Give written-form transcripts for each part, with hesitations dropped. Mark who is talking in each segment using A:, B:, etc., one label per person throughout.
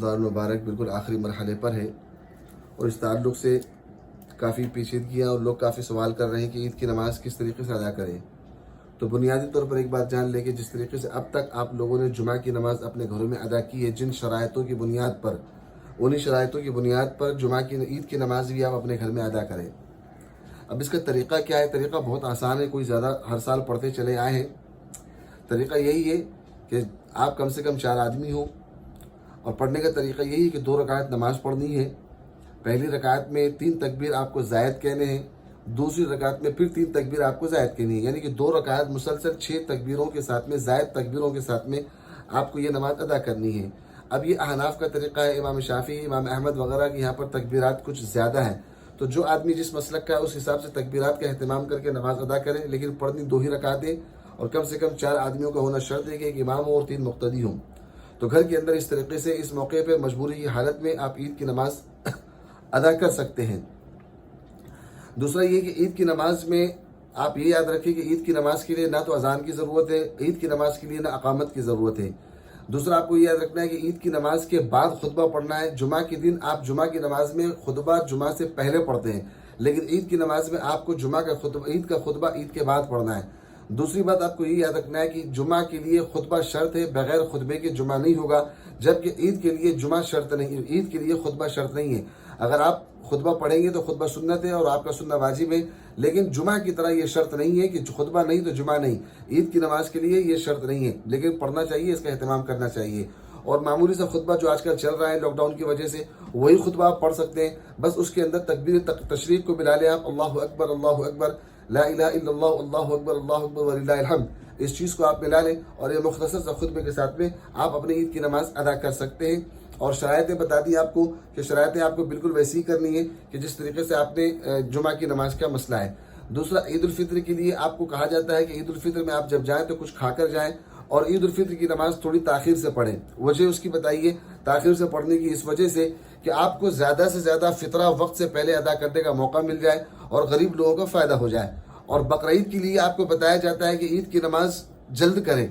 A: رمضان مبارک بالکل آخری مرحلے پر ہے اور اس تعلق سے کافی پیچیدگیاں اور لوگ کافی سوال کر رہے ہیں کہ عید کی نماز کس طریقے سے ادا کریں۔ تو بنیادی طور پر ایک بات جان لیں کہ جس طریقے سے اب تک آپ لوگوں نے جمعہ کی نماز اپنے گھروں میں ادا کی ہے، جن شرائطوں کی بنیاد پر، انہی شرائطوں کی بنیاد پر عید کی نماز بھی آپ اپنے گھر میں ادا کریں۔ اب اس کا طریقہ کیا ہے؟ طریقہ بہت آسان ہے، کوئی زیادہ ہر سال پڑھتے چلے آئے ہیں۔ طریقہ یہی ہے کہ آپ کم سے کم 4 آدمی ہوں، اور پڑھنے کا طریقہ یہی ہے کہ 2 رکعت نماز پڑھنی ہے۔ پہلی رکعت میں 3 تکبیر آپ کو زائد کہنے ہیں، دوسری رکعت میں پھر 3 تکبیر آپ کو زائد کہنی ہے، یعنی کہ 2 رکعت مسلسل 6 تکبیروں کے ساتھ میں، زائد تکبیروں کے ساتھ میں آپ کو یہ نماز ادا کرنی ہے۔ اب یہ احناف کا طریقہ ہے، امام شافعی، امام احمد وغیرہ کی یہاں پر تکبیرات کچھ زیادہ ہیں، تو جو آدمی جس مسلک کا ہے اس حساب سے تکبیرات کا اہتمام کر کے نماز ادا کرے، لیکن پڑھنی 2 ہی رکعتیں، اور کم سے کم 4 آدمیوں کا ہونا شرط ہے کہ ایک امام ہو اور 3 مقتدی ہوں۔ تو گھر کے اندر اس طریقے سے اس موقع پہ مجبوری کی حالت میں آپ عید کی نماز ادا کر سکتے ہیں۔ دوسرا یہ کہ عید کی نماز میں آپ یہ یاد رکھیں کہ عید کی نماز کے لیے نہ تو اذان کی ضرورت ہے، عید کی نماز کے لیے نہ اقامت کی ضرورت ہے۔ دوسرا آپ کو یہ یاد رکھنا ہے کہ عید کی نماز کے بعد خطبہ پڑھنا ہے۔ جمعہ کے دن آپ جمعہ کی نماز میں خطبہ جمعہ سے پہلے پڑھتے ہیں، لیکن عید کی نماز میں آپ کو عید کا خطبہ عید کے بعد پڑھنا ہے۔ دوسری بات آپ کو یہ یاد رکھنا ہے کہ جمعہ کے لیے خطبہ شرط ہے، بغیر خطبے کے جمعہ نہیں ہوگا، جبکہ عید کے لیے جمعہ شرط نہیں، عید کے لیے خطبہ شرط نہیں ہے۔ اگر آپ خطبہ پڑھیں گے تو خطبہ سنت ہے اور آپ کا سننا واجب ہے، لیکن جمعہ کی طرح یہ شرط نہیں ہے کہ خطبہ نہیں تو جمعہ نہیں۔ عید کی نماز کے لیے یہ شرط نہیں ہے، لیکن پڑھنا چاہیے، اس کا اہتمام کرنا چاہیے۔ اور معمولی سا خطبہ جو آج کل چل رہا ہے لاک ڈاؤن کی وجہ سے، وہی خطبہ آپ پڑھ سکتے ہیں، بس اس کے اندر تکبیر تشریق کو ملا لیں آپ، اللہ اکبر لا الہ الا اللہ، اللہ اکبر وللہ الحمد، اس چیز کو آپ ملا لیں اور یہ مختصر سا خطبے کے ساتھ میں آپ اپنی عید کی نماز ادا کر سکتے ہیں۔ اور شرائطیں بتا دی آپ کو کہ شرائطیں آپ کو بالکل ویسی کرنی ہے کہ جس طریقے سے آپ نے جمعہ کی نماز کا مسئلہ ہے۔ دوسرا، عید الفطر کے لیے آپ کو کہا جاتا ہے کہ عید الفطر میں آپ جب جائیں تو کچھ کھا کر جائیں، اور عید الفطر کی نماز تھوڑی تاخیر سے پڑھیں۔ وجہ اس کی بتائیے تاخیر سے پڑھنے کی، اس وجہ سے کہ آپ کو زیادہ سے زیادہ فطرہ وقت سے پہلے ادا کرنے کا موقع مل جائے اور غریب لوگوں کو فائدہ ہو جائے۔ اور بقرعید کے لیے آپ کو بتایا جاتا ہے کہ عید کی نماز جلد کریں،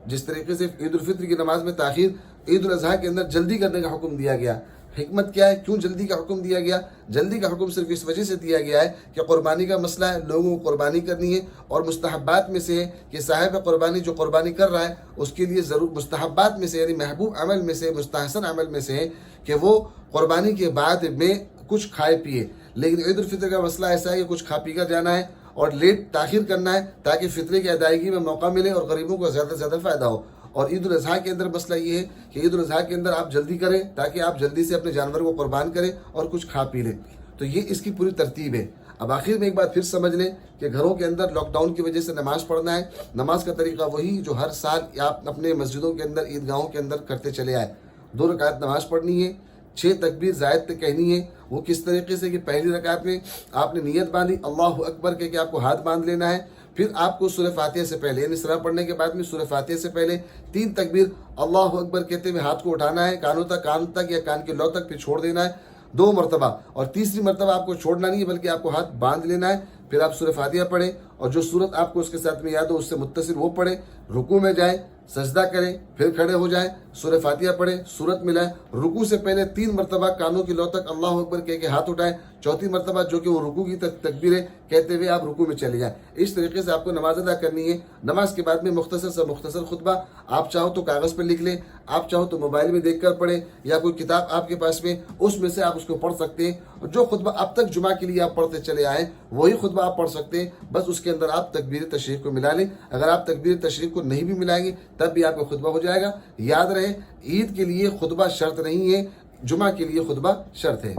A: جس طریقے سے عید الفطر کی نماز میں تاخیر، عید الاضحیٰ کے اندر جلدی کرنے کا حکم دیا گیا۔ حکمت کیا ہے؟ کیوں جلدی کا حکم دیا گیا؟ جلدی کا حکم صرف اس وجہ سے دیا گیا ہے کہ قربانی کا مسئلہ ہے، لوگوں کو قربانی کرنی ہے، اور مستحبات میں سے ہے کہ صاحب قربانی جو قربانی کر رہا ہے اس کے لیے ضرور مستحبات میں سے، یعنی محبوب عمل میں سے، مستحسن عمل میں سے ہے کہ وہ قربانی کے بعد میں کچھ کھائے پیے۔ لیکن عید الفطر کا مسئلہ ایسا ہے کہ کچھ کھا پی کر جانا ہے اور تاخیر کرنا ہے تاکہ فطرے کی ادائیگی میں موقع ملے اور غریبوں کو زیادہ سے زیادہ فائدہ ہو۔ اور عید الاضحیٰ کے اندر مسئلہ یہ ہے کہ عید الاضحیٰ کے اندر آپ جلدی کریں تاکہ آپ جلدی سے اپنے جانور کو قربان کریں اور کچھ کھا پی لیں۔ تو یہ اس کی پوری ترتیب ہے۔ اب آخر میں ایک بات پھر سمجھ لیں کہ گھروں کے اندر لاک ڈاؤن کی وجہ سے نماز پڑھنا ہے، نماز کا طریقہ وہی جو ہر سال آپ اپنے مسجدوں کے اندر، عیدگاہوں کے اندر کرتے چلے آئے۔ 2 رکعت نماز پڑھنی ہے، 6 تکبیر زائد تک کہنی ہے۔ وہ کس طریقے سے کہ پہلی رکعت میں آپ نے نیت باندھی اللہ اکبر کہ آپ کو ہاتھ باندھ لینا ہے، پھر آپ کو سورہ فاتحہ سے پہلے، یعنی سرا پڑھنے کے بعد میں سورہ فاتحہ سے پہلے 3 تکبیر اللہ اکبر کہتے ہوئے ہاتھ کو اٹھانا ہے، کان تک یا کان کے لو تک، پھر چھوڑ دینا ہے 2 مرتبہ، اور تیسری مرتبہ آپ کو چھوڑنا نہیں ہے بلکہ آپ کو ہاتھ باندھ لینا ہے۔ پھر آپ سورہ فاتحہ پڑھیں اور جو سورت آپ کو اس کے ساتھ میں یاد ہو اس سے متصل وہ پڑھیں، رکوع میں جائیں، سجدہ کریں، پھر کھڑے ہو جائیں، سورہ فاتحہ پڑھیں، سورت ملائیں، رکوع سے پہلے 3 مرتبہ کانوں کی لو تک اللہ اکبر کہہ کے ہاتھ اٹھائیں، چوتھی مرتبہ جو کہ وہ رکوع کی تکبیر ہے کہتے ہوئے آپ رکوع میں چلے جائیں۔ اس طریقے سے آپ کو نماز ادا کرنی ہے۔ نماز کے بعد میں مختصر خطبہ، آپ چاہو تو کاغذ پر لکھ لیں، آپ چاہو تو موبائل میں دیکھ کر پڑھیں، یا کوئی کتاب آپ کے پاس میں اس میں سے آپ اس کو پڑھ سکتے ہیں۔ اور جو خطبہ اب تک جمعہ کے لیے آپ پڑھتے چلے آئے وہی خطبہ آپ پڑھ سکتے ہیں، بس اس کے اندر آپ تکبیر تشریق کو ملا لیں۔ اگر آپ تکبیر تشریق کو نہیں بھی ملائیں گے تب بھی آپ کا خطبہ ہو جائے گا۔ یاد رہے، عید کے لیے خطبہ شرط نہیں ہے، جمعہ کے لیے خطبہ شرط ہے۔